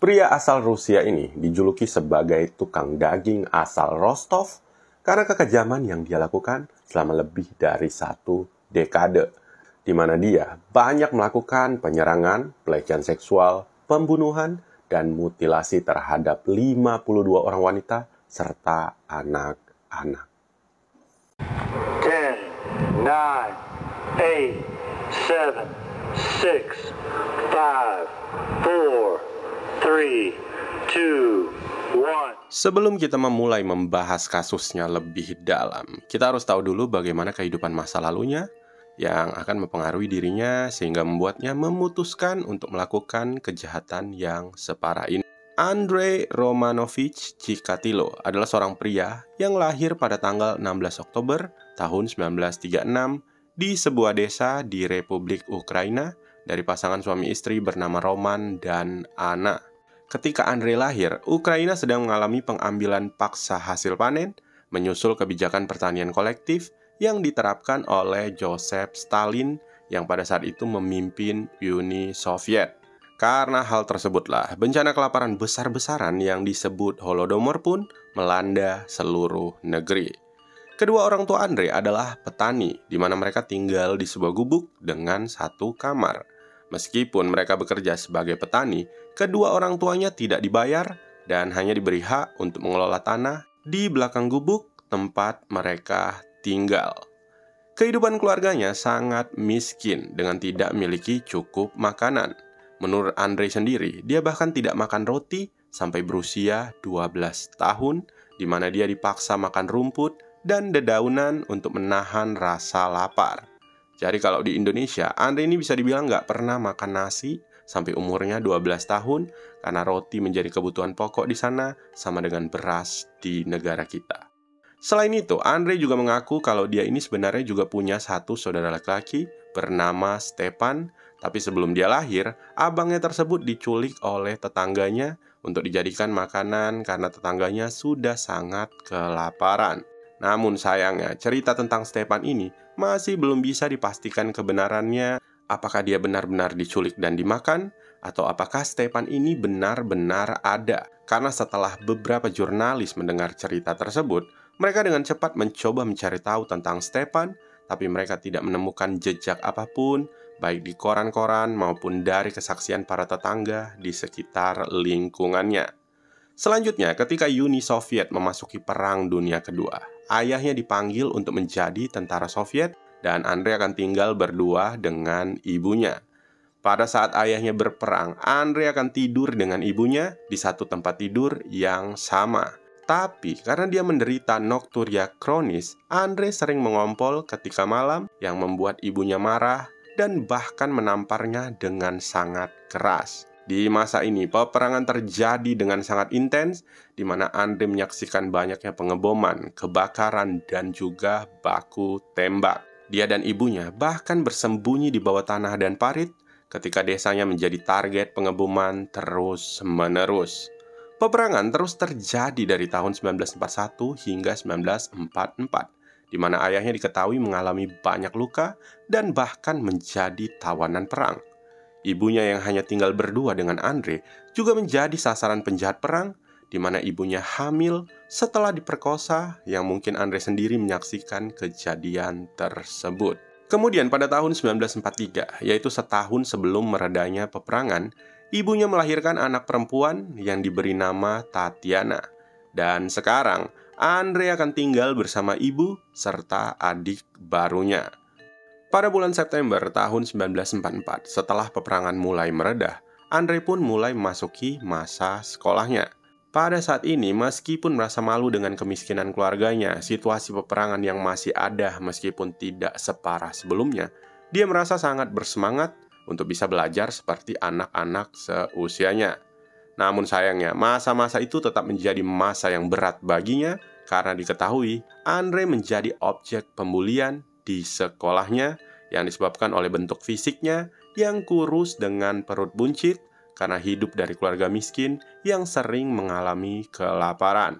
Pria asal Rusia ini dijuluki sebagai tukang daging asal Rostov karena kekejaman yang dia lakukan selama lebih dari 1 dekade, di mana dia banyak melakukan penyerangan, pelecehan seksual, pembunuhan, dan mutilasi terhadap 52 orang wanita serta anak-anak. 10, 9, 8, 7, 6, 5, 4, 3, 2, 1. Sebelum kita memulai membahas kasusnya lebih dalam, kita harus tahu dulu bagaimana kehidupan masa lalunya yang akan mempengaruhi dirinya sehingga membuatnya memutuskan untuk melakukan kejahatan yang separah ini. Andrei Romanovich Chikatilo adalah seorang pria yang lahir pada tanggal 16 Oktober tahun 1936 di sebuah desa di Republik Ukraina dari pasangan suami istri bernama Roman dan Anna. Ketika Andrei lahir, Ukraina sedang mengalami pengambilan paksa hasil panen, menyusul kebijakan pertanian kolektif yang diterapkan oleh Joseph Stalin yang pada saat itu memimpin Uni Soviet. Karena hal tersebutlah, bencana kelaparan besar-besaran yang disebut Holodomor pun melanda seluruh negeri. Kedua orang tua Andrei adalah petani, di mana mereka tinggal di sebuah gubuk dengan 1 kamar. Meskipun mereka bekerja sebagai petani, kedua orang tuanya tidak dibayar dan hanya diberi hak untuk mengelola tanah di belakang gubuk tempat mereka tinggal. Kehidupan keluarganya sangat miskin dengan tidak memiliki cukup makanan. Menurut Andrei sendiri, dia bahkan tidak makan roti sampai berusia 12 tahun, di mana dia dipaksa makan rumput dan dedaunan untuk menahan rasa lapar. Jadi kalau di Indonesia, Andrei ini bisa dibilang nggak pernah makan nasi sampai umurnya 12 tahun karena roti menjadi kebutuhan pokok di sana sama dengan beras di negara kita. Selain itu, Andrei juga mengaku kalau dia ini sebenarnya juga punya 1 saudara laki-laki bernama Stepan, tapi sebelum dia lahir, abangnya tersebut diculik oleh tetangganya untuk dijadikan makanan karena tetangganya sudah sangat kelaparan. Namun sayangnya, cerita tentang Stepan ini masih belum bisa dipastikan kebenarannya, apakah dia benar-benar diculik dan dimakan, atau apakah Stepan ini benar-benar ada. Karena setelah beberapa jurnalis mendengar cerita tersebut, mereka dengan cepat mencoba mencari tahu tentang Stepan, tapi mereka tidak menemukan jejak apapun, baik di koran-koran maupun dari kesaksian para tetangga di sekitar lingkungannya. Selanjutnya, ketika Uni Soviet memasuki Perang Dunia Kedua, ayahnya dipanggil untuk menjadi tentara Soviet dan Andrei akan tinggal berdua dengan ibunya. Pada saat ayahnya berperang, Andrei akan tidur dengan ibunya di 1 tempat tidur yang sama. Tapi karena dia menderita nokturia kronis, Andrei sering mengompol ketika malam yang membuat ibunya marah dan bahkan menamparnya dengan sangat keras. Di masa ini, peperangan terjadi dengan sangat intens, di mana Andrei menyaksikan banyaknya pengeboman, kebakaran, dan juga baku tembak. Dia dan ibunya bahkan bersembunyi di bawah tanah dan parit ketika desanya menjadi target pengeboman terus-menerus. Peperangan terus terjadi dari tahun 1941 hingga 1944, di mana ayahnya diketahui mengalami banyak luka dan bahkan menjadi tawanan perang. Ibunya yang hanya tinggal berdua dengan Andrei juga menjadi sasaran penjahat perang, di mana ibunya hamil setelah diperkosa yang mungkin Andrei sendiri menyaksikan kejadian tersebut. Kemudian pada tahun 1943, yaitu setahun sebelum meredanya peperangan, ibunya melahirkan anak perempuan yang diberi nama Tatiana. Dan sekarang, Andrei akan tinggal bersama ibu serta adik barunya. Pada bulan September tahun 1944, setelah peperangan mulai meredah, Andrei pun mulai memasuki masa sekolahnya. Pada saat ini, meskipun merasa malu dengan kemiskinan keluarganya, situasi peperangan yang masih ada meskipun tidak separah sebelumnya, dia merasa sangat bersemangat untuk bisa belajar seperti anak-anak seusianya. Namun sayangnya, masa-masa itu tetap menjadi masa yang berat baginya karena diketahui Andrei menjadi objek pembulian di sekolahnya yang disebabkan oleh bentuk fisiknya yang kurus dengan perut buncit karena hidup dari keluarga miskin yang sering mengalami kelaparan.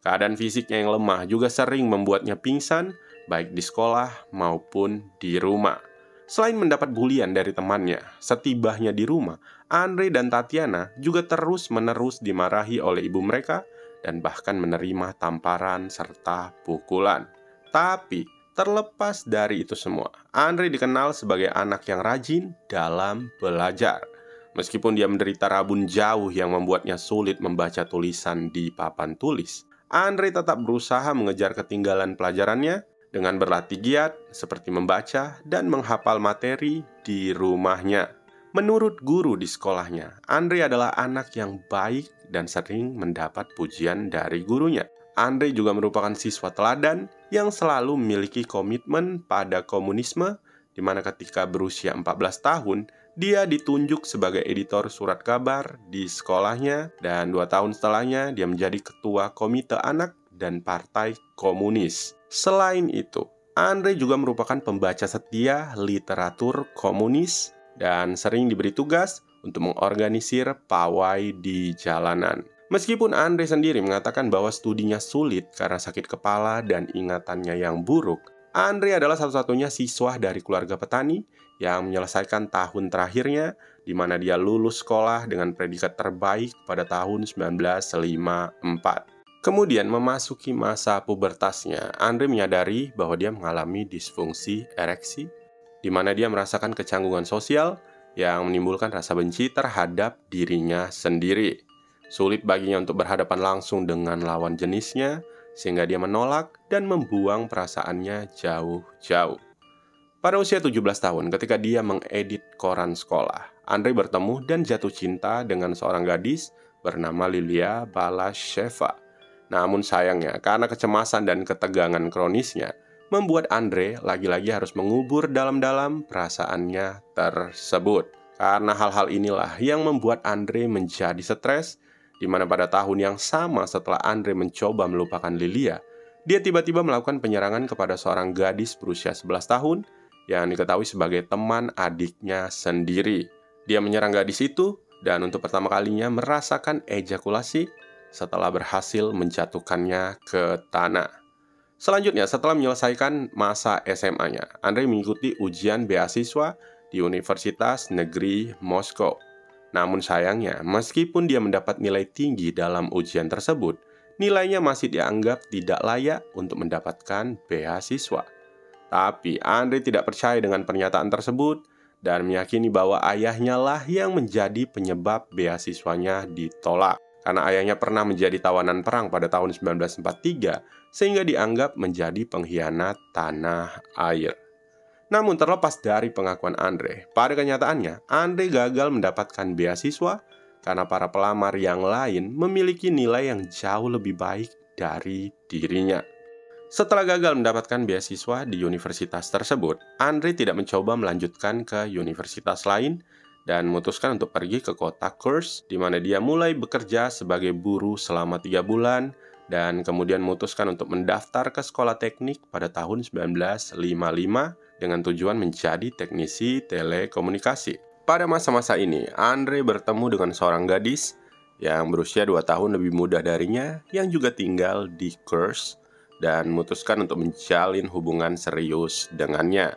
Keadaan fisiknya yang lemah juga sering membuatnya pingsan baik di sekolah maupun di rumah. Selain mendapat bulian dari temannya, setibanya di rumah, Andre dan Tatiana juga terus-menerus dimarahi oleh ibu mereka dan bahkan menerima tamparan serta pukulan. Tapi, terlepas dari itu semua, Andre dikenal sebagai anak yang rajin dalam belajar. Meskipun dia menderita rabun jauh yang membuatnya sulit membaca tulisan di papan tulis, Andre tetap berusaha mengejar ketinggalan pelajarannya dengan berlatih giat seperti membaca dan menghafal materi di rumahnya. Menurut guru di sekolahnya, Andre adalah anak yang baik dan sering mendapat pujian dari gurunya. Andre juga merupakan siswa teladan yang selalu memiliki komitmen pada komunisme, di mana ketika berusia 14 tahun, dia ditunjuk sebagai editor surat kabar di sekolahnya, dan 2 tahun setelahnya dia menjadi ketua komite anak dan partai komunis. Selain itu, Andre juga merupakan pembaca setia literatur komunis dan sering diberi tugas untuk mengorganisir pawai di jalanan. Meskipun Andre sendiri mengatakan bahwa studinya sulit karena sakit kepala dan ingatannya yang buruk, Andre adalah satu-satunya siswa dari keluarga petani yang menyelesaikan tahun terakhirnya, di mana dia lulus sekolah dengan predikat terbaik pada tahun 1954. Kemudian memasuki masa pubertasnya, Andre menyadari bahwa dia mengalami disfungsi ereksi, di mana dia merasakan kecanggungan sosial yang menimbulkan rasa benci terhadap dirinya sendiri. Sulit baginya untuk berhadapan langsung dengan lawan jenisnya, sehingga dia menolak dan membuang perasaannya jauh-jauh. Pada usia 17 tahun, ketika dia mengedit koran sekolah, Andre bertemu dan jatuh cinta dengan seorang gadis bernama Lilia Balasheva. Namun sayangnya, karena kecemasan dan ketegangan kronisnya, membuat Andre lagi-lagi harus mengubur dalam-dalam perasaannya tersebut. Karena hal-hal inilah yang membuat Andre menjadi stres, di mana pada tahun yang sama setelah Andre mencoba melupakan Lilia, dia tiba-tiba melakukan penyerangan kepada seorang gadis berusia 11 tahun yang diketahui sebagai teman adiknya sendiri. Dia menyerang gadis itu dan untuk pertama kalinya merasakan ejakulasi setelah berhasil menjatuhkannya ke tanah. Selanjutnya, setelah menyelesaikan masa SMA-nya, Andre mengikuti ujian beasiswa di Universitas Negeri Moskow. Namun sayangnya, meskipun dia mendapat nilai tinggi dalam ujian tersebut, nilainya masih dianggap tidak layak untuk mendapatkan beasiswa. Tapi Andre tidak percaya dengan pernyataan tersebut dan meyakini bahwa ayahnya lah yang menjadi penyebab beasiswanya ditolak. Karena ayahnya pernah menjadi tawanan perang pada tahun 1943, sehingga dianggap menjadi pengkhianat tanah air. Namun terlepas dari pengakuan Andre, pada kenyataannya Andre gagal mendapatkan beasiswa karena para pelamar yang lain memiliki nilai yang jauh lebih baik dari dirinya. Setelah gagal mendapatkan beasiswa di universitas tersebut, Andre tidak mencoba melanjutkan ke universitas lain dan memutuskan untuk pergi ke kota Kursk, di mana dia mulai bekerja sebagai buruh selama 3 bulan dan kemudian memutuskan untuk mendaftar ke sekolah teknik pada tahun 1955 dengan tujuan menjadi teknisi telekomunikasi. Pada masa-masa ini, Andre bertemu dengan seorang gadis yang berusia 2 tahun lebih muda darinya yang juga tinggal di Kursk dan memutuskan untuk menjalin hubungan serius dengannya.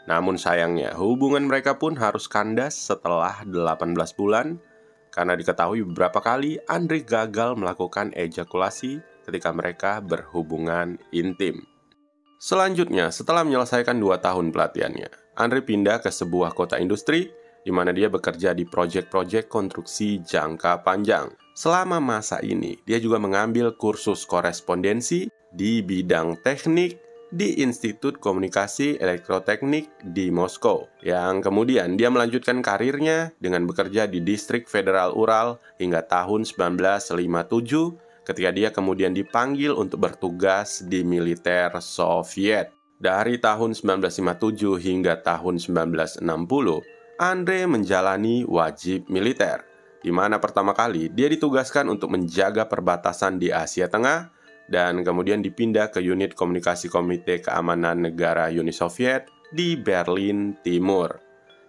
Namun sayangnya, hubungan mereka pun harus kandas setelah 18 bulan karena diketahui beberapa kali Andre gagal melakukan ejakulasi ketika mereka berhubungan intim. Selanjutnya, setelah menyelesaikan 2 tahun pelatihannya, Andre pindah ke sebuah kota industri di mana dia bekerja di proyek-proyek konstruksi jangka panjang. Selama masa ini, dia juga mengambil kursus korespondensi di bidang teknik di Institut Komunikasi Elektroteknik di Moskow, yang kemudian dia melanjutkan karirnya dengan bekerja di Distrik Federal Ural hingga tahun 1957 ketika dia kemudian dipanggil untuk bertugas di militer Soviet. Dari tahun 1957 hingga tahun 1960, Andre menjalani wajib militer, di mana pertama kali dia ditugaskan untuk menjaga perbatasan di Asia Tengah dan kemudian dipindah ke unit komunikasi Komite Keamanan Negara Uni Soviet di Berlin Timur.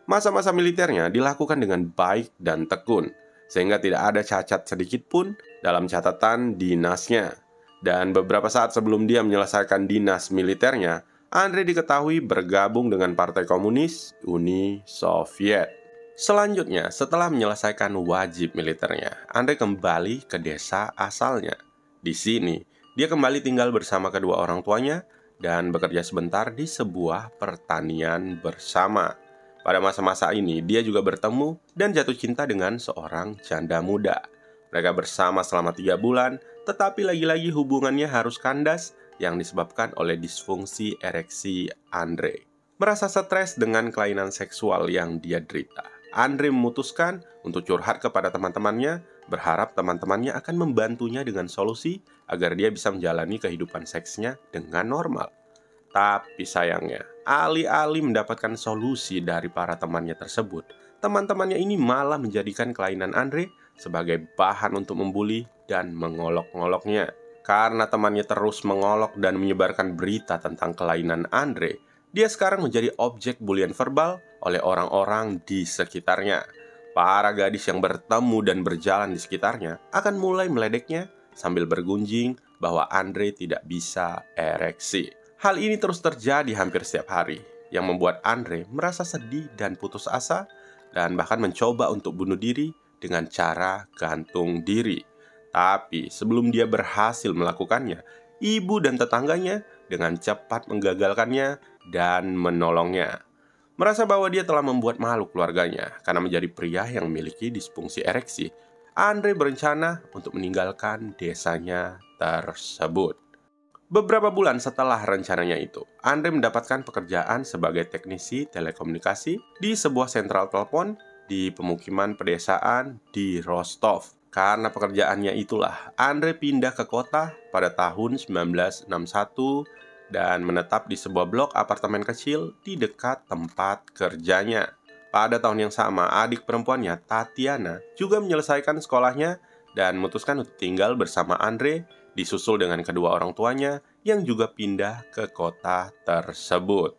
Masa-masa militernya dilakukan dengan baik dan tekun, sehingga tidak ada cacat sedikit pun dalam catatan dinasnya. Dan beberapa saat sebelum dia menyelesaikan dinas militernya, Andre diketahui bergabung dengan Partai Komunis Uni Soviet. Selanjutnya, setelah menyelesaikan wajib militernya, Andre kembali ke desa asalnya. Di sini, dia kembali tinggal bersama kedua orang tuanya dan bekerja sebentar di sebuah pertanian bersama. Pada masa-masa ini, dia juga bertemu dan jatuh cinta dengan seorang janda muda. Mereka bersama selama 3 bulan, tetapi lagi-lagi hubungannya harus kandas yang disebabkan oleh disfungsi ereksi Andre. Merasa stres dengan kelainan seksual yang dia derita, Andre memutuskan untuk curhat kepada teman-temannya, berharap teman-temannya akan membantunya dengan solusi agar dia bisa menjalani kehidupan seksnya dengan normal. Tapi sayangnya, alih-alih mendapatkan solusi dari para temannya tersebut, teman-temannya ini malah menjadikan kelainan Andre sebagai bahan untuk membuli dan mengolok-ngoloknya. Karena temannya terus mengolok dan menyebarkan berita tentang kelainan Andre, dia sekarang menjadi objek bulian verbal oleh orang-orang di sekitarnya. Para gadis yang bertemu dan berjalan di sekitarnya akan mulai meledeknya sambil bergunjing bahwa Andre tidak bisa ereksi. Hal ini terus terjadi hampir setiap hari, yang membuat Andre merasa sedih dan putus asa, dan bahkan mencoba untuk bunuh diri dengan cara gantung diri. Tapi sebelum dia berhasil melakukannya, ibu dan tetangganya dengan cepat menggagalkannya dan menolongnya. Merasa bahwa dia telah membuat malu keluarganya karena menjadi pria yang memiliki disfungsi ereksi, Andre berencana untuk meninggalkan desanya tersebut. Beberapa bulan setelah rencananya itu, Andre mendapatkan pekerjaan sebagai teknisi telekomunikasi di sebuah sentral telepon di pemukiman pedesaan di Rostov. Karena pekerjaannya itulah, Andre pindah ke kota pada tahun 1961 dan menetap di sebuah blok apartemen kecil di dekat tempat kerjanya. Pada tahun yang sama, adik perempuannya, Tatiana, juga menyelesaikan sekolahnya dan memutuskan untuk tinggal bersama Andre, disusul dengan kedua orang tuanya yang juga pindah ke kota tersebut.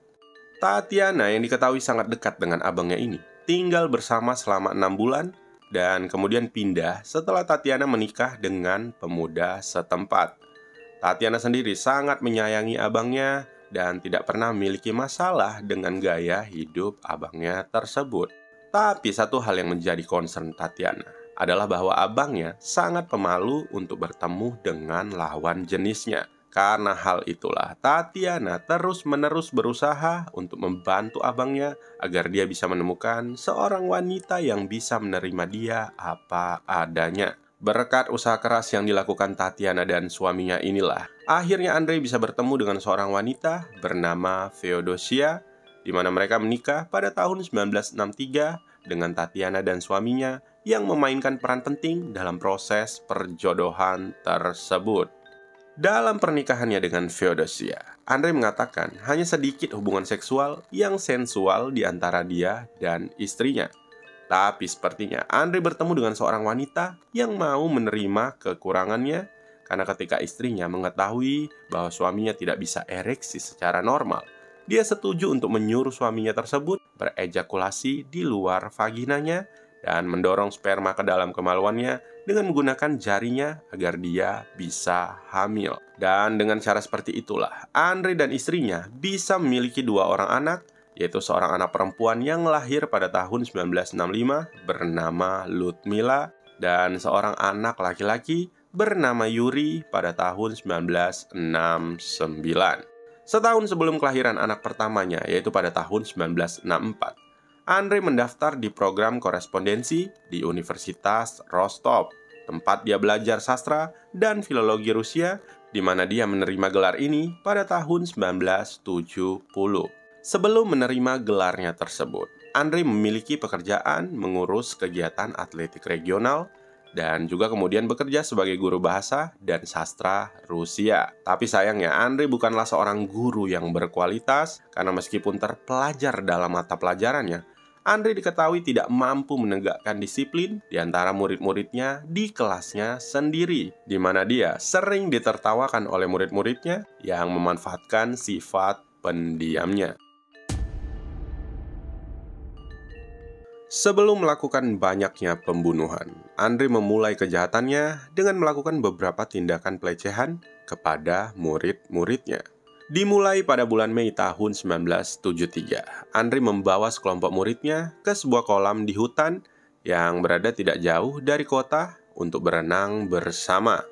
Tatiana yang diketahui sangat dekat dengan abangnya ini, tinggal bersama selama 6 bulan dan kemudian pindah setelah Tatiana menikah dengan pemuda setempat. Tatiana sendiri sangat menyayangi abangnya dan tidak pernah memiliki masalah dengan gaya hidup abangnya tersebut. Tapi satu hal yang menjadi concern Tatiana adalah bahwa abangnya sangat pemalu untuk bertemu dengan lawan jenisnya. Karena hal itulah, Tatiana terus-menerus berusaha untuk membantu abangnya agar dia bisa menemukan seorang wanita yang bisa menerima dia apa adanya. Berkat usaha keras yang dilakukan Tatiana dan suaminya inilah, akhirnya Andre bisa bertemu dengan seorang wanita bernama Feodosia, di mana mereka menikah pada tahun 1963 dengan Tatiana dan suaminya yang memainkan peran penting dalam proses perjodohan tersebut. Dalam pernikahannya dengan Feodosia, Andre mengatakan hanya sedikit hubungan seksual yang sensual di antara dia dan istrinya. Tapi sepertinya Andre bertemu dengan seorang wanita yang mau menerima kekurangannya karena ketika istrinya mengetahui bahwa suaminya tidak bisa ereksi secara normal, dia setuju untuk menyuruh suaminya tersebut berejakulasi di luar vaginanya dan mendorong sperma ke dalam kemaluannya dengan menggunakan jarinya agar dia bisa hamil. Dan dengan cara seperti itulah, Andre dan istrinya bisa memiliki 2 orang anak, yaitu seorang anak perempuan yang lahir pada tahun 1965 bernama Ludmila dan seorang anak laki-laki bernama Yuri pada tahun 1969. Setahun sebelum kelahiran anak pertamanya, yaitu pada tahun 1964, Andre mendaftar di program korespondensi di Universitas Rostov, tempat dia belajar sastra dan filologi Rusia, di mana dia menerima gelar ini pada tahun 1970. Sebelum menerima gelarnya tersebut, Andre memiliki pekerjaan mengurus kegiatan atletik regional dan juga kemudian bekerja sebagai guru bahasa dan sastra Rusia. Tapi sayangnya Andre bukanlah seorang guru yang berkualitas karena meskipun terpelajar dalam mata pelajarannya, Andre diketahui tidak mampu menegakkan disiplin di antara murid-muridnya di kelasnya sendiri, di mana dia sering ditertawakan oleh murid-muridnya yang memanfaatkan sifat pendiamnya. Sebelum melakukan banyaknya pembunuhan, Andre memulai kejahatannya dengan melakukan beberapa tindakan pelecehan kepada murid-muridnya. Dimulai pada bulan Mei tahun 1973, Andre membawa sekelompok muridnya ke sebuah kolam di hutan yang berada tidak jauh dari kota untuk berenang bersama.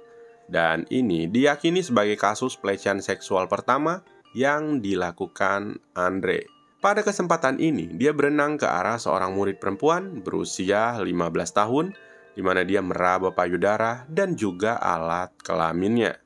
Dan ini diyakini sebagai kasus pelecehan seksual pertama yang dilakukan Andre. Pada kesempatan ini, dia berenang ke arah seorang murid perempuan berusia 15 tahun, di mana dia meraba payudara dan juga alat kelaminnya.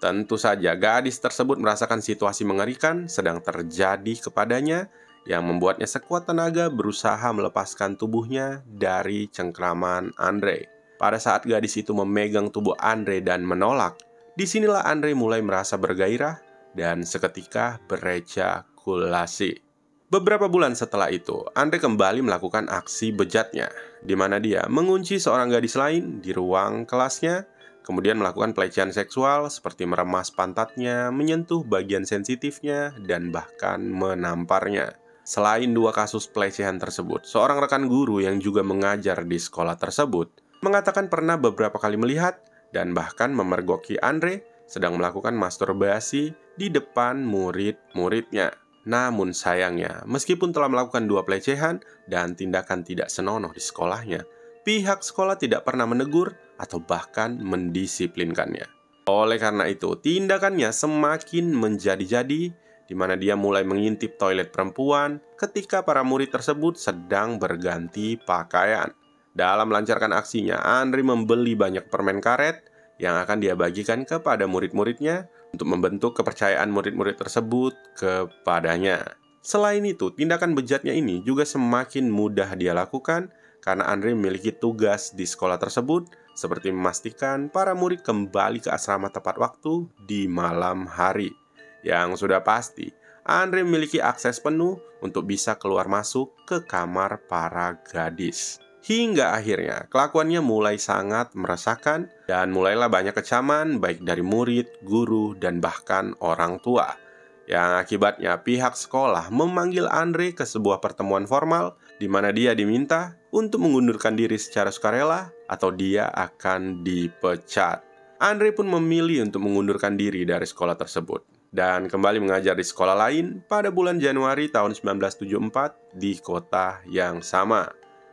Tentu saja, gadis tersebut merasakan situasi mengerikan sedang terjadi kepadanya yang membuatnya sekuat tenaga berusaha melepaskan tubuhnya dari cengkraman Andre. Pada saat gadis itu memegang tubuh Andre dan menolak, disinilah Andre mulai merasa bergairah dan seketika berejakulasi. Beberapa bulan setelah itu, Andre kembali melakukan aksi bejatnya, di mana dia mengunci seorang gadis lain di ruang kelasnya, kemudian melakukan pelecehan seksual seperti meremas pantatnya, menyentuh bagian sensitifnya, dan bahkan menamparnya. Selain dua kasus pelecehan tersebut, seorang rekan guru yang juga mengajar di sekolah tersebut mengatakan pernah beberapa kali melihat dan bahkan memergoki Andre sedang melakukan masturbasi di depan murid-muridnya. Namun sayangnya, meskipun telah melakukan dua pelecehan dan tindakan tidak senonoh di sekolahnya, pihak sekolah tidak pernah menegur atau bahkan mendisiplinkannya. Oleh karena itu, tindakannya semakin menjadi-jadi, di mana dia mulai mengintip toilet perempuan ketika para murid tersebut sedang berganti pakaian. Dalam melancarkan aksinya, Andre membeli banyak permen karet yang akan dia bagikan kepada murid-muridnya untuk membentuk kepercayaan murid-murid tersebut kepadanya. Selain itu, tindakan bejatnya ini juga semakin mudah dia lakukan karena Andre memiliki tugas di sekolah tersebut, seperti memastikan para murid kembali ke asrama tepat waktu di malam hari. Yang sudah pasti, Andre memiliki akses penuh untuk bisa keluar masuk ke kamar para gadis. Hingga akhirnya, kelakuannya mulai sangat meresahkan dan mulailah banyak kecaman baik dari murid, guru, dan bahkan orang tua. Yang akibatnya pihak sekolah memanggil Andre ke sebuah pertemuan formal di mana dia diminta untuk mengundurkan diri secara sukarela atau dia akan dipecat. Andre pun memilih untuk mengundurkan diri dari sekolah tersebut dan kembali mengajar di sekolah lain pada bulan Januari tahun 1974 di kota yang sama.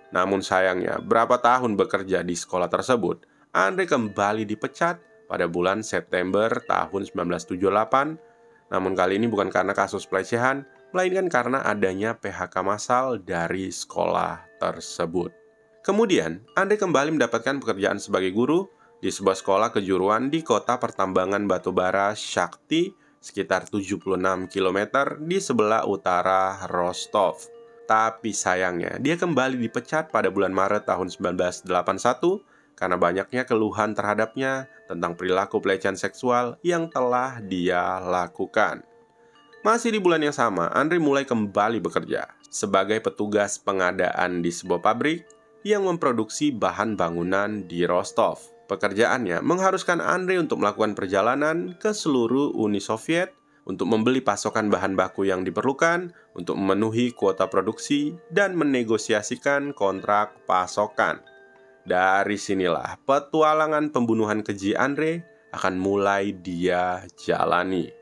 Namun sayangnya, berapa tahun bekerja di sekolah tersebut, Andre kembali dipecat pada bulan September tahun 1978. Namun kali ini bukan karena kasus pelecehan, melainkan karena adanya PHK massal dari sekolah tersebut. Kemudian, Andre kembali mendapatkan pekerjaan sebagai guru di sebuah sekolah kejuruan di kota pertambangan batubara Shakti, sekitar 76 km di sebelah utara Rostov. Tapi sayangnya, dia kembali dipecat pada bulan Maret tahun 1981 karena banyaknya keluhan terhadapnya tentang perilaku pelecehan seksual yang telah dia lakukan. Masih di bulan yang sama, Andre mulai kembali bekerja sebagai petugas pengadaan di sebuah pabrik yang memproduksi bahan bangunan di Rostov. Pekerjaannya mengharuskan Andre untuk melakukan perjalanan ke seluruh Uni Soviet untuk membeli pasokan bahan baku yang diperlukan untuk memenuhi kuota produksi dan menegosiasikan kontrak pasokan. Dari sinilah petualangan pembunuhan keji Andre akan mulai dia jalani.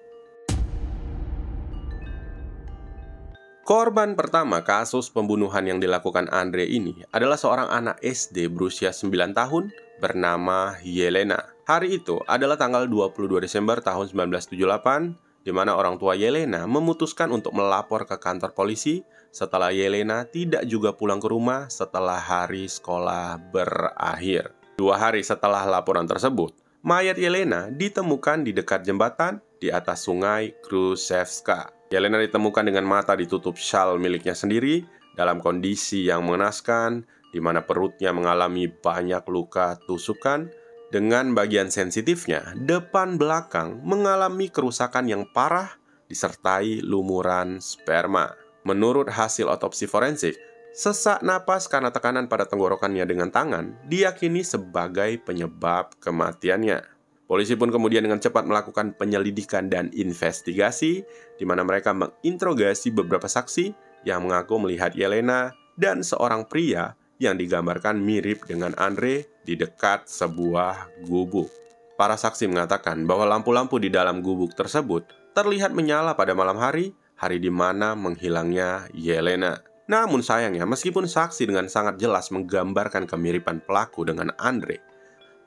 Korban pertama kasus pembunuhan yang dilakukan Andre ini adalah seorang anak SD berusia 9 tahun bernama Yelena. Hari itu adalah tanggal 22 Desember tahun 1978, di mana orang tua Yelena memutuskan untuk melapor ke kantor polisi setelah Yelena tidak juga pulang ke rumah setelah hari sekolah berakhir. 2 hari setelah laporan tersebut, mayat Yelena ditemukan di dekat jembatan di atas sungai Krusevska. Yelena ditemukan dengan mata ditutup syal miliknya sendiri dalam kondisi yang mengenaskan, di mana perutnya mengalami banyak luka tusukan, dengan bagian sensitifnya, depan belakang mengalami kerusakan yang parah disertai lumuran sperma. Menurut hasil otopsi forensik, sesak napas karena tekanan pada tenggorokannya dengan tangan diyakini sebagai penyebab kematiannya. Polisi pun kemudian dengan cepat melakukan penyelidikan dan investigasi, di mana mereka menginterogasi beberapa saksi yang mengaku melihat Yelena dan seorang pria yang digambarkan mirip dengan Andre di dekat sebuah gubuk. Para saksi mengatakan bahwa lampu-lampu di dalam gubuk tersebut terlihat menyala pada malam hari di mana menghilangnya Yelena. Namun sayangnya, meskipun saksi dengan sangat jelas menggambarkan kemiripan pelaku dengan Andre,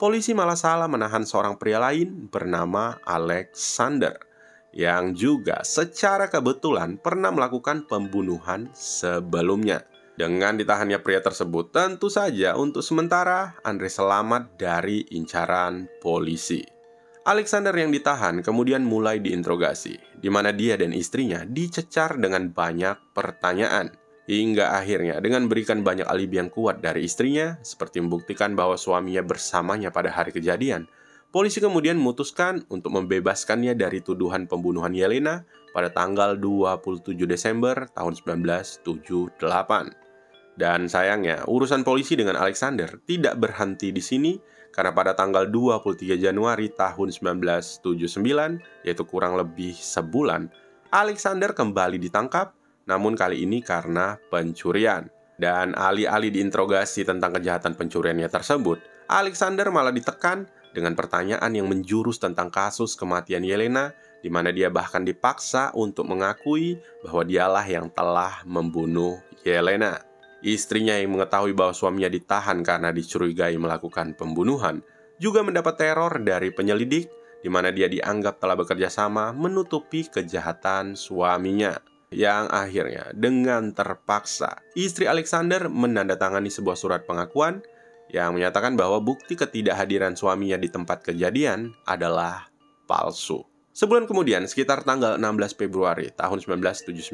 polisi malah salah menahan seorang pria lain bernama Alexander, yang juga secara kebetulan pernah melakukan pembunuhan sebelumnya. Dengan ditahannya pria tersebut, tentu saja untuk sementara Andre selamat dari incaran polisi. Alexander yang ditahan kemudian mulai diinterogasi, di mana dia dan istrinya dicecar dengan banyak pertanyaan. Hingga akhirnya dengan berikan banyak alibi yang kuat dari istrinya, seperti membuktikan bahwa suaminya bersamanya pada hari kejadian, polisi kemudian memutuskan untuk membebaskannya dari tuduhan pembunuhan Yelena pada tanggal 27 Desember tahun 1978. Dan sayangnya, urusan polisi dengan Alexander tidak berhenti di sini, karena pada tanggal 23 Januari tahun 1979, yaitu kurang lebih sebulan, Alexander kembali ditangkap, namun kali ini karena pencurian. Dan alih-alih diinterogasi tentang kejahatan pencuriannya tersebut, Alexander malah ditekan dengan pertanyaan yang menjurus tentang kasus kematian Yelena, di mana dia bahkan dipaksa untuk mengakui bahwa dialah yang telah membunuh Yelena. Istrinya yang mengetahui bahwa suaminya ditahan karena dicurigai melakukan pembunuhan juga mendapat teror dari penyelidik, di mana dia dianggap telah bekerja sama menutupi kejahatan suaminya. Yang akhirnya dengan terpaksa, istri Alexander menandatangani sebuah surat pengakuan yang menyatakan bahwa bukti ketidakhadiran suaminya di tempat kejadian adalah palsu. Sebulan kemudian, sekitar tanggal 16 Februari tahun 1979,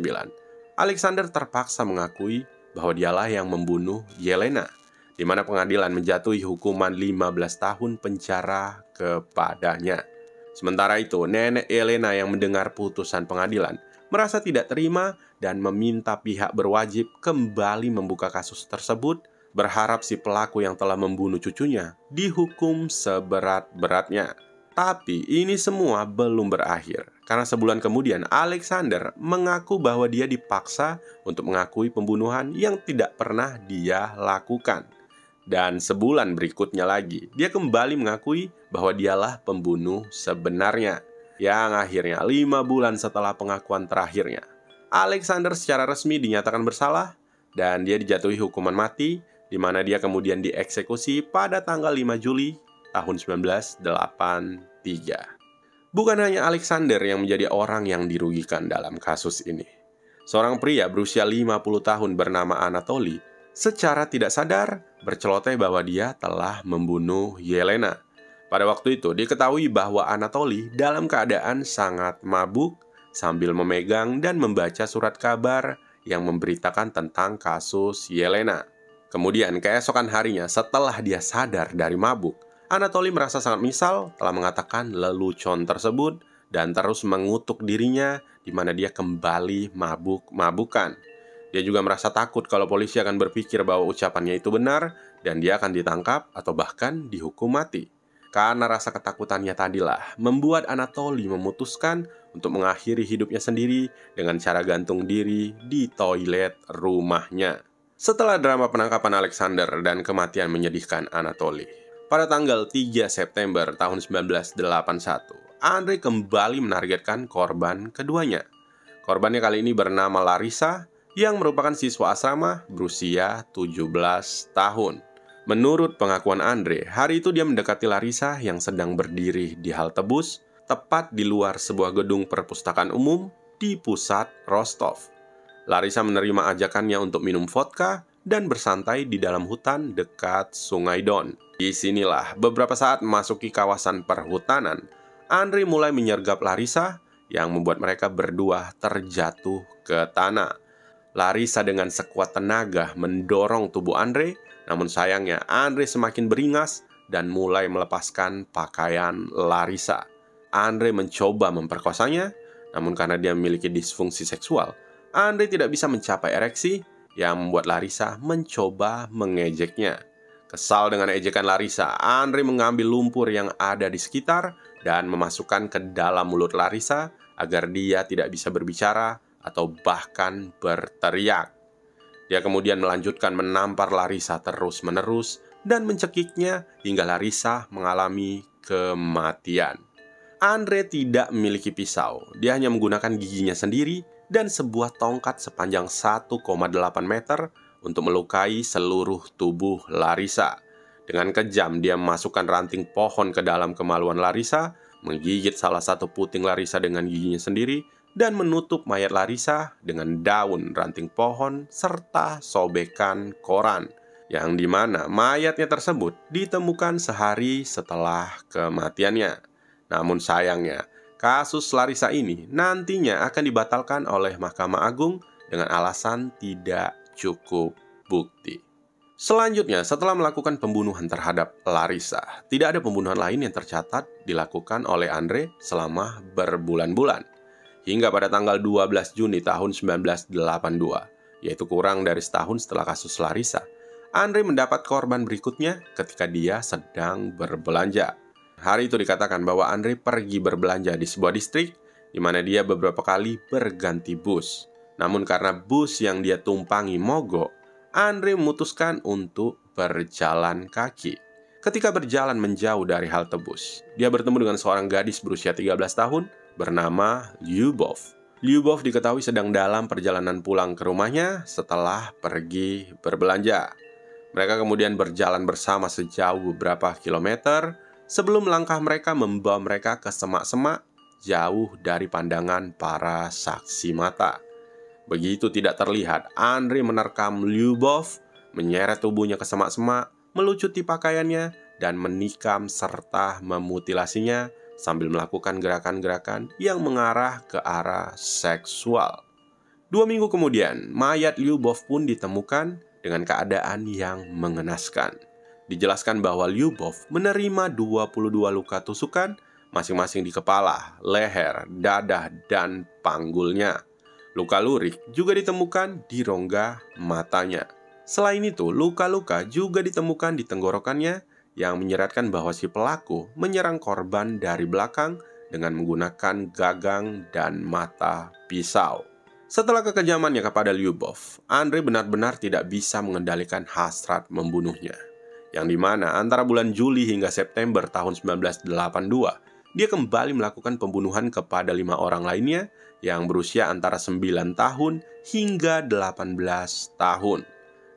Alexander terpaksa mengakui bahwa dialah yang membunuh Yelena, di mana pengadilan menjatuhi hukuman 15 tahun penjara kepadanya. Sementara itu, nenek Yelena yang mendengar putusan pengadilan merasa tidak terima dan meminta pihak berwajib kembali membuka kasus tersebut, berharap si pelaku yang telah membunuh cucunya dihukum seberat-beratnya. Tapi ini semua belum berakhir, karena sebulan kemudian Alexander mengaku bahwa dia dipaksa untuk mengakui pembunuhan yang tidak pernah dia lakukan. Dan sebulan berikutnya lagi, dia kembali mengakui bahwa dialah pembunuh sebenarnya. Yang akhirnya 5 bulan setelah pengakuan terakhirnya, Alexander secara resmi dinyatakan bersalah dan dia dijatuhi hukuman mati, di mana dia kemudian dieksekusi pada tanggal 5 Juli tahun 1983. Bukan hanya Alexander yang menjadi orang yang dirugikan dalam kasus ini. Seorang pria berusia 50 tahun bernama Anatoly secara tidak sadar berceloteh bahwa dia telah membunuh Yelena. Pada waktu itu diketahui bahwa Anatoly dalam keadaan sangat mabuk sambil memegang dan membaca surat kabar yang memberitakan tentang kasus Yelena. Kemudian keesokan harinya setelah dia sadar dari mabuk, Anatoly merasa sangat misal telah mengatakan lelucon tersebut dan terus mengutuk dirinya, di mana dia kembali mabuk-mabukan. Dia juga merasa takut kalau polisi akan berpikir bahwa ucapannya itu benar dan dia akan ditangkap atau bahkan dihukum mati. Karena rasa ketakutannya tadilah membuat Anatoly memutuskan untuk mengakhiri hidupnya sendiri dengan cara gantung diri di toilet rumahnya. Setelah drama penangkapan Alexander dan kematian menyedihkan Anatoly, pada tanggal 3 September tahun 1981, Andre kembali menargetkan korban keduanya. Korbannya kali ini bernama Larissa, yang merupakan siswa asrama berusia 17 tahun. Menurut pengakuan Andre, hari itu dia mendekati Larissa yang sedang berdiri di halte bus, tepat di luar sebuah gedung perpustakaan umum di pusat Rostov. Larissa menerima ajakannya untuk minum vodka dan bersantai di dalam hutan dekat Sungai Don. Di sinilah beberapa saat memasuki kawasan perhutanan, Andre mulai menyergap Larissa yang membuat mereka berdua terjatuh ke tanah. Larissa dengan sekuat tenaga mendorong tubuh Andre, namun sayangnya Andre semakin beringas dan mulai melepaskan pakaian Larissa. Andre mencoba memperkosanya, namun karena dia memiliki disfungsi seksual, Andre tidak bisa mencapai ereksi yang membuat Larissa mencoba mengejeknya. Kesal dengan ejekan Larissa, Andre mengambil lumpur yang ada di sekitar dan memasukkan ke dalam mulut Larissa agar dia tidak bisa berbicara atau bahkan berteriak. Dia kemudian melanjutkan menampar Larissa terus-menerus dan mencekiknya hingga Larissa mengalami kematian. Andre tidak memiliki pisau. Dia hanya menggunakan giginya sendiri dan sebuah tongkat sepanjang 1,8 meter untuk melukai seluruh tubuh Larissa. Dengan kejam, dia memasukkan ranting pohon ke dalam kemaluan Larissa, menggigit salah satu puting Larissa dengan giginya sendiri, dan menutup mayat Larissa dengan daun ranting pohon serta sobekan koran, yang dimana mayatnya tersebut ditemukan sehari setelah kematiannya. Namun sayangnya, kasus Larissa ini nantinya akan dibatalkan oleh Mahkamah Agung dengan alasan tidak cukup bukti. Selanjutnya, setelah melakukan pembunuhan terhadap Larissa, tidak ada pembunuhan lain yang tercatat dilakukan oleh Andre selama berbulan-bulan. Hingga pada tanggal 12 Juni tahun 1982, yaitu kurang dari setahun setelah kasus Larissa, Andre mendapat korban berikutnya ketika dia sedang berbelanja. Hari itu dikatakan bahwa Andre pergi berbelanja di sebuah distrik di mana dia beberapa kali berganti bus. Namun karena bus yang dia tumpangi mogok, Andre memutuskan untuk berjalan kaki. Ketika berjalan menjauh dari halte bus, dia bertemu dengan seorang gadis berusia 13 tahun bernama Lyubov. Lyubov diketahui sedang dalam perjalanan pulang ke rumahnya setelah pergi berbelanja. Mereka kemudian berjalan bersama sejauh beberapa kilometer sebelum langkah mereka membawa mereka ke semak-semak jauh dari pandangan para saksi mata. Begitu tidak terlihat, Andre menerkam Lyubov, menyeret tubuhnya ke semak-semak, melucuti pakaiannya, dan menikam serta memutilasinya sambil melakukan gerakan-gerakan yang mengarah ke arah seksual. 2 minggu kemudian, mayat Lyubov pun ditemukan dengan keadaan yang mengenaskan. Dijelaskan bahwa Lyubov menerima 22 luka tusukan, masing-masing di kepala, leher, dada, dan panggulnya. Luka lurik juga ditemukan di rongga matanya. Selain itu, luka-luka juga ditemukan di tenggorokannya yang menyeratkan bahwa si pelaku menyerang korban dari belakang dengan menggunakan gagang dan mata pisau. Setelah kekejamannya kepada Lyubov, Andre benar-benar tidak bisa mengendalikan hasrat membunuhnya. Yang dimana antara bulan Juli hingga September tahun 1982, dia kembali melakukan pembunuhan kepada 5 orang lainnya yang berusia antara 9 tahun hingga 18 tahun.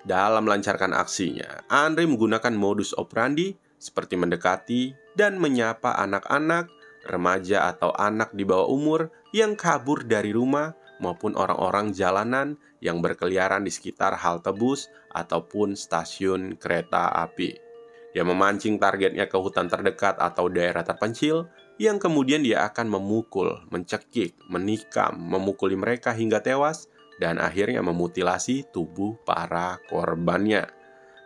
Dalam melancarkan aksinya, Andre menggunakan modus operandi seperti mendekati dan menyapa anak-anak, remaja atau anak di bawah umur yang kabur dari rumah maupun orang-orang jalanan yang berkeliaran di sekitar halte bus ataupun stasiun kereta api. Dia memancing targetnya ke hutan terdekat atau daerah terpencil, yang kemudian dia akan memukul, mencekik, menikam, memukuli mereka hingga tewas, dan akhirnya memutilasi tubuh para korbannya.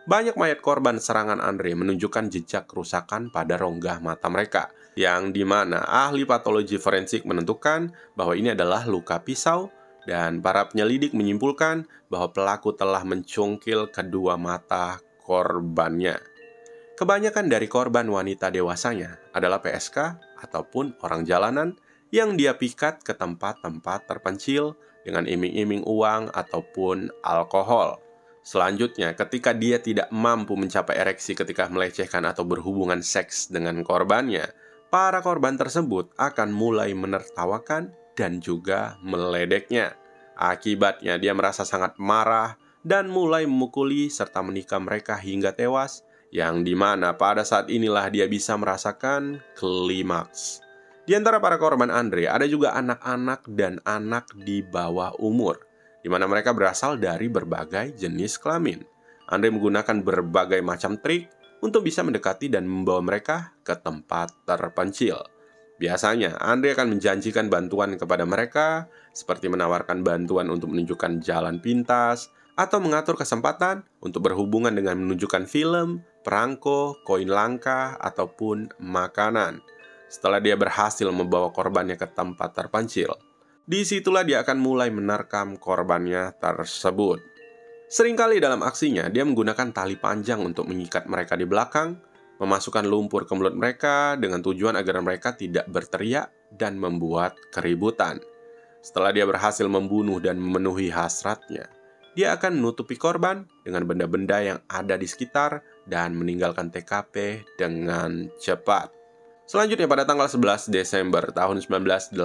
Banyak mayat korban serangan Andre menunjukkan jejak kerusakan pada rongga mata mereka, yang dimana ahli patologi forensik menentukan bahwa ini adalah luka pisau, dan para penyelidik menyimpulkan bahwa pelaku telah mencungkil kedua mata korbannya. Kebanyakan dari korban wanita dewasanya adalah PSK ataupun orang jalanan yang dia pikat ke tempat-tempat terpencil dengan iming-iming uang ataupun alkohol. Selanjutnya, ketika dia tidak mampu mencapai ereksi ketika melecehkan atau berhubungan seks dengan korbannya, para korban tersebut akan mulai menertawakan dan juga meledeknya. Akibatnya, dia merasa sangat marah dan mulai memukuli serta menikam mereka hingga tewas, yang dimana pada saat inilah dia bisa merasakan klimaks. Di antara para korban Andre, ada juga anak-anak dan anak di bawah umur, di mana mereka berasal dari berbagai jenis kelamin. Andre menggunakan berbagai macam trik untuk bisa mendekati dan membawa mereka ke tempat terpencil. Biasanya, Andre akan menjanjikan bantuan kepada mereka, seperti menawarkan bantuan untuk menunjukkan jalan pintas, atau mengatur kesempatan untuk berhubungan dengan menunjukkan film, perangko, koin langka, ataupun makanan. Setelah dia berhasil membawa korbannya ke tempat terpencil, disitulah dia akan mulai menerkam korbannya tersebut. Seringkali dalam aksinya, dia menggunakan tali panjang untuk mengikat mereka di belakang, memasukkan lumpur ke mulut mereka dengan tujuan agar mereka tidak berteriak dan membuat keributan. Setelah dia berhasil membunuh dan memenuhi hasratnya, dia akan menutupi korban dengan benda-benda yang ada di sekitar dan meninggalkan TKP dengan cepat. Selanjutnya pada tanggal 11 Desember tahun 1982,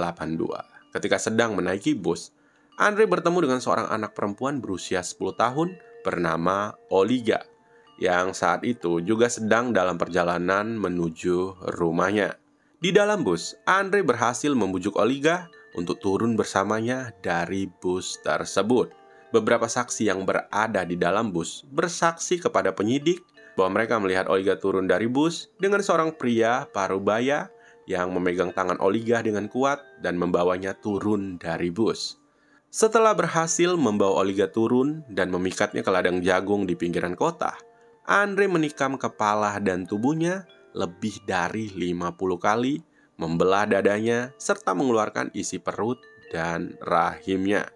ketika sedang menaiki bus, Andre bertemu dengan seorang anak perempuan berusia 10 tahun bernama Olga, yang saat itu juga sedang dalam perjalanan menuju rumahnya. Di dalam bus, Andre berhasil membujuk Olga untuk turun bersamanya dari bus tersebut. Beberapa saksi yang berada di dalam bus bersaksi kepada penyidik bahwa mereka melihat Olga turun dari bus dengan seorang pria parubaya yang memegang tangan Olga dengan kuat dan membawanya turun dari bus. Setelah berhasil membawa Olga turun dan memikatnya ke ladang jagung di pinggiran kota, Andre menikam kepala dan tubuhnya lebih dari 50 kali, membelah dadanya, serta mengeluarkan isi perut dan rahimnya.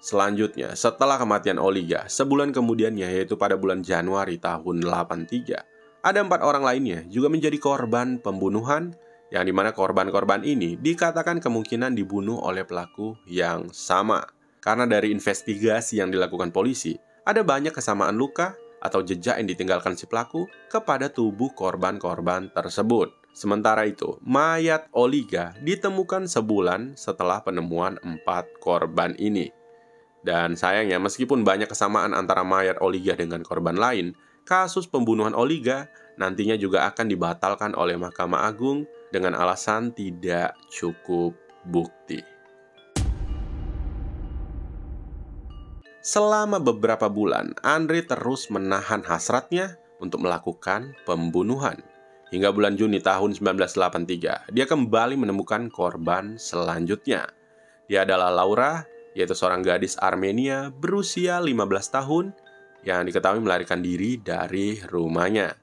Selanjutnya, setelah kematian Olga, sebulan kemudiannya, yaitu pada bulan Januari tahun 83, ada 4 orang lainnya juga menjadi korban pembunuhan, yang dimana korban-korban ini dikatakan kemungkinan dibunuh oleh pelaku yang sama. Karena dari investigasi yang dilakukan polisi, ada banyak kesamaan luka atau jejak yang ditinggalkan si pelaku kepada tubuh korban-korban tersebut. Sementara itu, mayat Olga ditemukan sebulan setelah penemuan 4 korban ini. Dan sayangnya, meskipun banyak kesamaan antara mayat Olga dengan korban lain, kasus pembunuhan Olga nantinya juga akan dibatalkan oleh Mahkamah Agung dengan alasan tidak cukup bukti. Selama beberapa bulan, Andre terus menahan hasratnya untuk melakukan pembunuhan. Hingga bulan Juni tahun 1983, dia kembali menemukan korban selanjutnya. Dia adalah Laura, yaitu seorang gadis Armenia berusia 15 tahun yang diketahui melarikan diri dari rumahnya.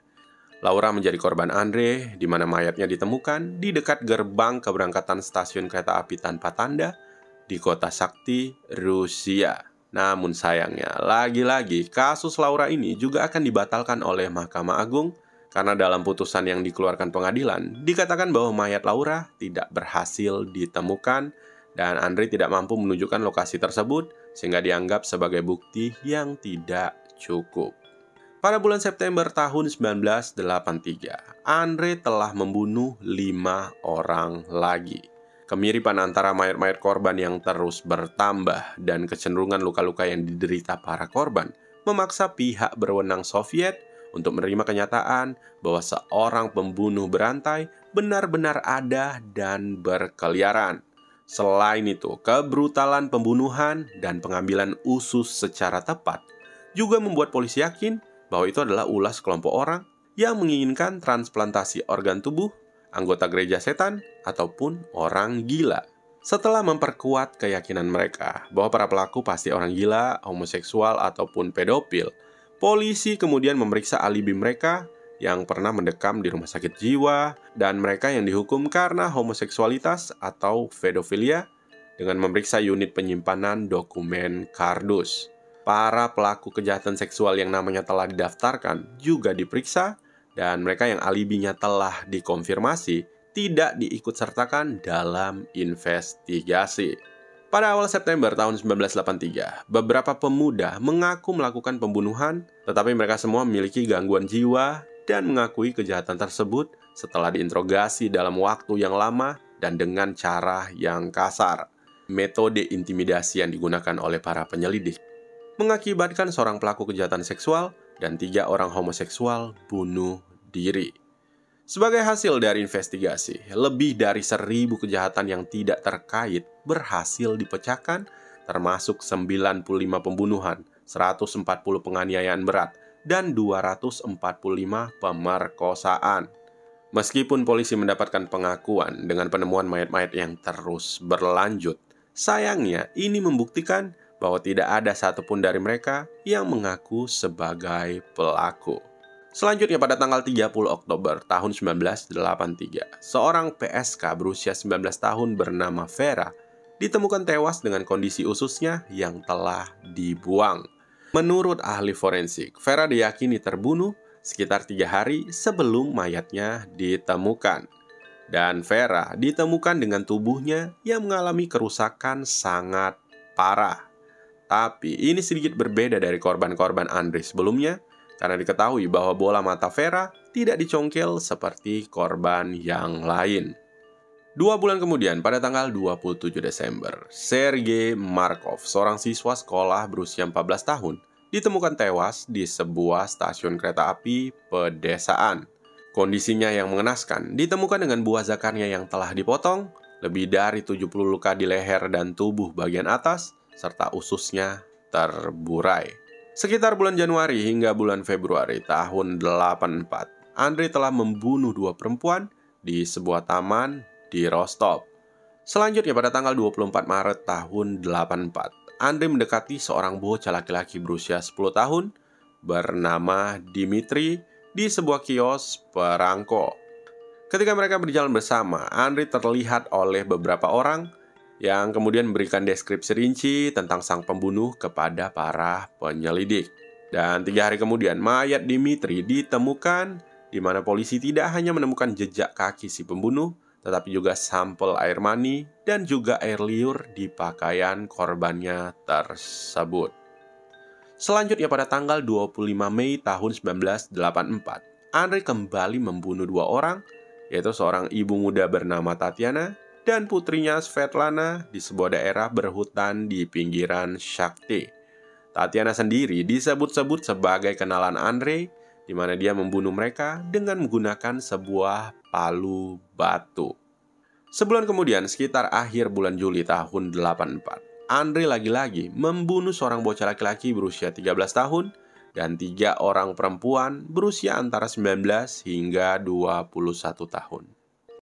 Laura menjadi korban Andre, di mana mayatnya ditemukan di dekat gerbang keberangkatan stasiun kereta api tanpa tanda di kota Sakti, Rusia. Namun sayangnya, lagi-lagi kasus Laura ini juga akan dibatalkan oleh Mahkamah Agung karena dalam putusan yang dikeluarkan pengadilan dikatakan bahwa mayat Laura tidak berhasil ditemukan dan Andre tidak mampu menunjukkan lokasi tersebut sehingga dianggap sebagai bukti yang tidak cukup. Pada bulan September tahun 1983, Andre telah membunuh 5 orang lagi. Kemiripan antara mayat-mayat korban yang terus bertambah dan kecenderungan luka-luka yang diderita para korban memaksa pihak berwenang Soviet untuk menerima kenyataan bahwa seorang pembunuh berantai benar-benar ada dan berkeliaran. Selain itu, kebrutalan pembunuhan dan pengambilan usus secara tepat juga membuat polisi yakin bahwa itu adalah ulah sekelompok orang yang menginginkan transplantasi organ tubuh, anggota gereja setan, ataupun orang gila. Setelah memperkuat keyakinan mereka bahwa para pelaku pasti orang gila, homoseksual, ataupun pedofil, polisi kemudian memeriksa alibi mereka yang pernah mendekam di rumah sakit jiwa dan mereka yang dihukum karena homoseksualitas atau pedofilia dengan memeriksa unit penyimpanan dokumen kardus. Para pelaku kejahatan seksual yang namanya telah didaftarkan juga diperiksa dan mereka yang alibinya telah dikonfirmasi tidak diikutsertakan dalam investigasi. Pada awal September tahun 1983, beberapa pemuda mengaku melakukan pembunuhan, tetapi mereka semua memiliki gangguan jiwa dan mengakui kejahatan tersebut setelah diinterogasi dalam waktu yang lama dan dengan cara yang kasar. Metode intimidasi yang digunakan oleh para penyelidik mengakibatkan seorang pelaku kejahatan seksual dan 3 orang homoseksual bunuh diri. Sebagai hasil dari investigasi, lebih dari 1.000 kejahatan yang tidak terkait berhasil dipecahkan, termasuk 95 pembunuhan, 140 penganiayaan berat, dan 245 pemerkosaan. Meskipun polisi mendapatkan pengakuan dengan penemuan mayat-mayat yang terus berlanjut, sayangnya ini membuktikan bahwa tidak ada satupun dari mereka yang mengaku sebagai pelaku. Selanjutnya pada tanggal 30 Oktober tahun 1983, seorang PSK berusia 19 tahun bernama Vera ditemukan tewas dengan kondisi ususnya yang telah dibuang. Menurut ahli forensik, Vera diyakini terbunuh sekitar 3 hari sebelum mayatnya ditemukan. Dan Vera ditemukan dengan tubuhnya yang mengalami kerusakan sangat parah. Tapi ini sedikit berbeda dari korban-korban Andre sebelumnya, karena diketahui bahwa bola mata Vera tidak dicongkel seperti korban yang lain. 2 bulan kemudian, pada tanggal 27 Desember, Sergei Markov, seorang siswa sekolah berusia 14 tahun, ditemukan tewas di sebuah stasiun kereta api pedesaan. Kondisinya yang mengenaskan, ditemukan dengan buah zakarnya yang telah dipotong, lebih dari 70 luka di leher dan tubuh bagian atas, serta ususnya terburai. Sekitar bulan Januari hingga bulan Februari tahun 84, Andrei telah membunuh 2 perempuan di sebuah taman di Rostov. Selanjutnya pada tanggal 24 Maret tahun 84, Andrei mendekati seorang bocah laki-laki berusia 10 tahun bernama Dimitri di sebuah kios perangko. Ketika mereka berjalan bersama, Andrei terlihat oleh beberapa orang yang kemudian memberikan deskripsi rinci tentang sang pembunuh kepada para penyelidik. Dan 3 hari kemudian, mayat Dimitri ditemukan, di mana polisi tidak hanya menemukan jejak kaki si pembunuh, tetapi juga sampel air mani dan juga air liur di pakaian korbannya tersebut. Selanjutnya pada tanggal 25 Mei tahun 1984, Andrei kembali membunuh 2 orang, yaitu seorang ibu muda bernama Tatiana dan putrinya Svetlana di sebuah daerah berhutan di pinggiran Shakti. Tatiana sendiri disebut-sebut sebagai kenalan Andrei, di mana dia membunuh mereka dengan menggunakan sebuah palu batu. Sebulan kemudian, sekitar akhir bulan Juli tahun 84, Andrei lagi-lagi membunuh seorang bocah laki-laki berusia 13 tahun dan 3 orang perempuan berusia antara 19 hingga 21 tahun.